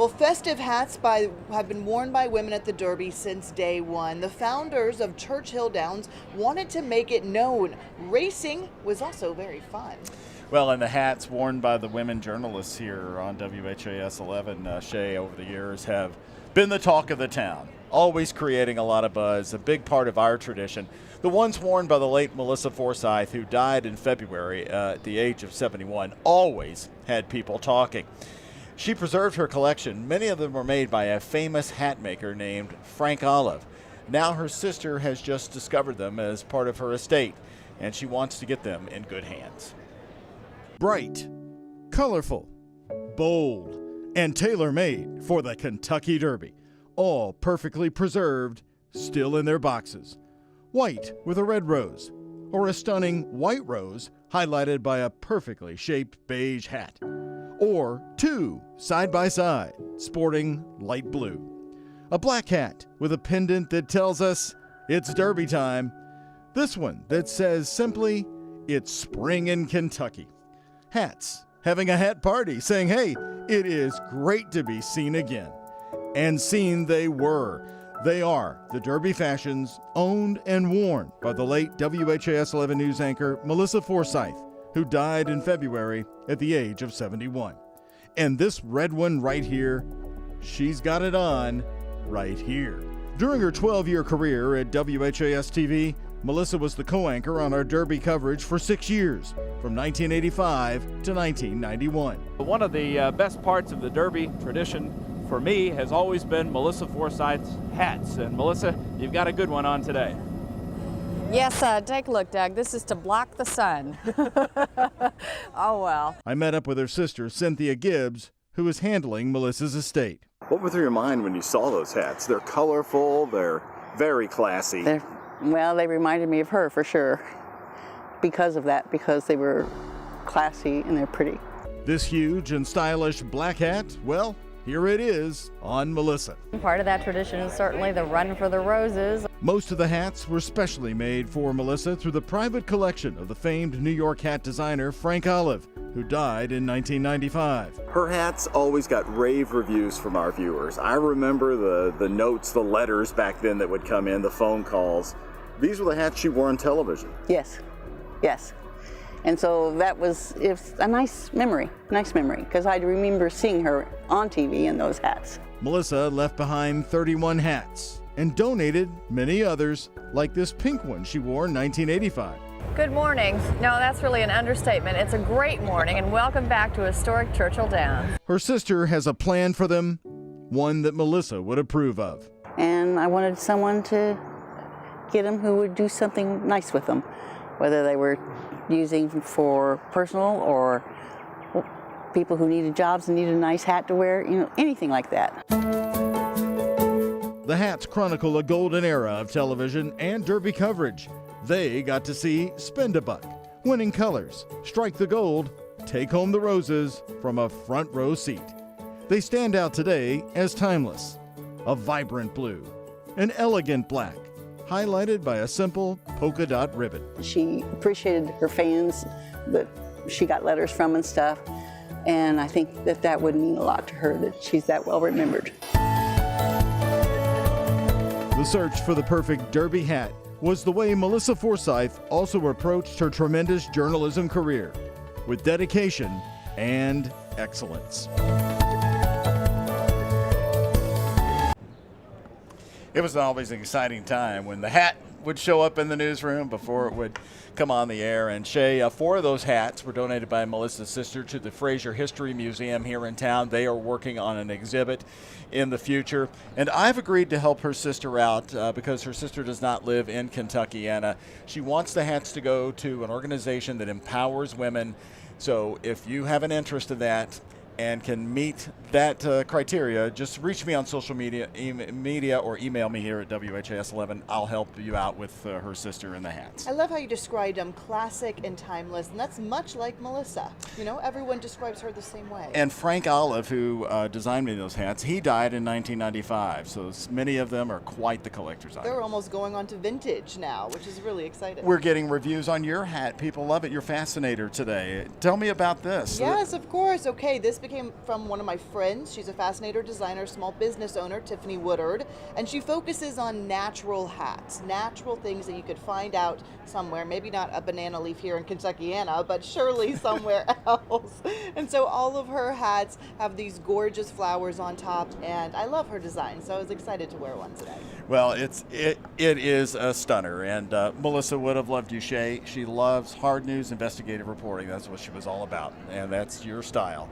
Well, festive hats have been worn by women at the Derby since day one. The founders of Churchill Downs wanted to make it known racing was also very fun. Well, and the hats worn by the women journalists here on WHAS 11, Shay, over the years have been the talk of the town, always creating a lot of buzz, a big part of our tradition. The ones worn by the late Melissa Forsythe, who died in February at the age of 71, always had people talking. She preserved her collection. Many of them were made by a famous hat maker named Frank Olive. Now her sister has just discovered them as part of her estate, and she wants to get them in good hands. Bright, colorful, bold, and tailor-made for the Kentucky Derby. All perfectly preserved, still in their boxes. White with a red rose, or a stunning white rose highlighted by a perfectly shaped beige hat. Or two side by side, sporting light blue. A black hat with a pendant that tells us it's Derby time. This one that says simply, it's spring in Kentucky. Hats having a hat party saying, hey, it is great to be seen again. And seen they were. They are the Derby fashions owned and worn by the late WHAS 11 news anchor Melissa Forsythe, who died in February at the age of 71. And this red one right here, she's got it on right here. During her 12-year career at WHAS TV, Melissa was the co-anchor on our Derby coverage for 6 years, from 1985 to 1991. One of the best parts of the Derby tradition for me has always been Melissa Forsythe's hats. And Melissa, you've got a good one on today. Yes, take a look, Doug. This is to block the sun. Oh, well. I met up with her sister, Cynthia Gibbs, who is handling Melissa's estate. What went through your mind when you saw those hats? They're colorful, they're very classy. Well, they reminded me of her for sure. Because of that, because they were classy and they're pretty. This huge and stylish black hat, well, here it is on Melissa. Part of that tradition is certainly the run for the roses. Most of the hats were specially made for Melissa through the private collection of the famed New York hat designer Frank Olive, who died in 1995. Her hats always got rave reviews from our viewers. I remember the notes, the letters back then that would come in, the phone calls. These were the hats she wore on television. Yes, yes. And so that was a nice memory, because I remember seeing her on TV in those hats. Melissa left behind 31 hats and donated many others, like this pink one she wore in 1985. Good morning. No, that's really an understatement. It's a great morning, and welcome back to historic Churchill Downs. Her sister has a plan for them, one that Melissa would approve of. And I wanted someone to get them who would do something nice with them, whether they were using for personal or people who needed jobs and needed a nice hat to wear, anything like that. The hats chronicle a golden era of television and Derby coverage. They got to see Spend a Buck, Winning Colors, Strike the Gold, Take Home the Roses from a front row seat. They stand out today as timeless. A vibrant blue, an elegant black, highlighted by a simple polka dot ribbon. She appreciated her fans that she got letters from and stuff, and I think that would mean a lot to her, that she's that well remembered. The search for the perfect Derby hat was the way Melissa Forsythe also approached her tremendous journalism career, with dedication and excellence. It was always an exciting time when the hat would show up in the newsroom before it would come on the air. And Shay, 4 of those hats were donated by Melissa's sister to the Fraser History Museum here in town. They are working on an exhibit in the future. And I've agreed to help her sister out because her sister does not live in Kentucky. And she wants the hats to go to an organization that empowers women. So if you have an interest in that and can meet that criteria, just reach me on social media, or email me here at WHAS 11. I'll help you out with her sister and the hats. I love how you described them classic and timeless, and that's much like Melissa. Everyone describes her the same way. And Frank Olive, who designed me those hats, he died in 1995, so many of them are quite the collector's item. They're almost going on to vintage now, which is really exciting. We're getting reviews on your hat. People love it. You're Fascinator today. Tell me about this. Yes, of course. Okay, this became from one of my friends. She's a fascinator designer, small business owner, Tiffany Woodard, and she focuses on natural hats, natural things that you could find out somewhere, maybe not a banana leaf here in Kentuckiana, but surely somewhere else. And so all of her hats have these gorgeous flowers on top, and I love her design, so I was excited to wear one today. Well, it is a stunner, and Melissa would have loved you, Shay. She loves hard news investigative reporting. That's what she was all about, and that's your style.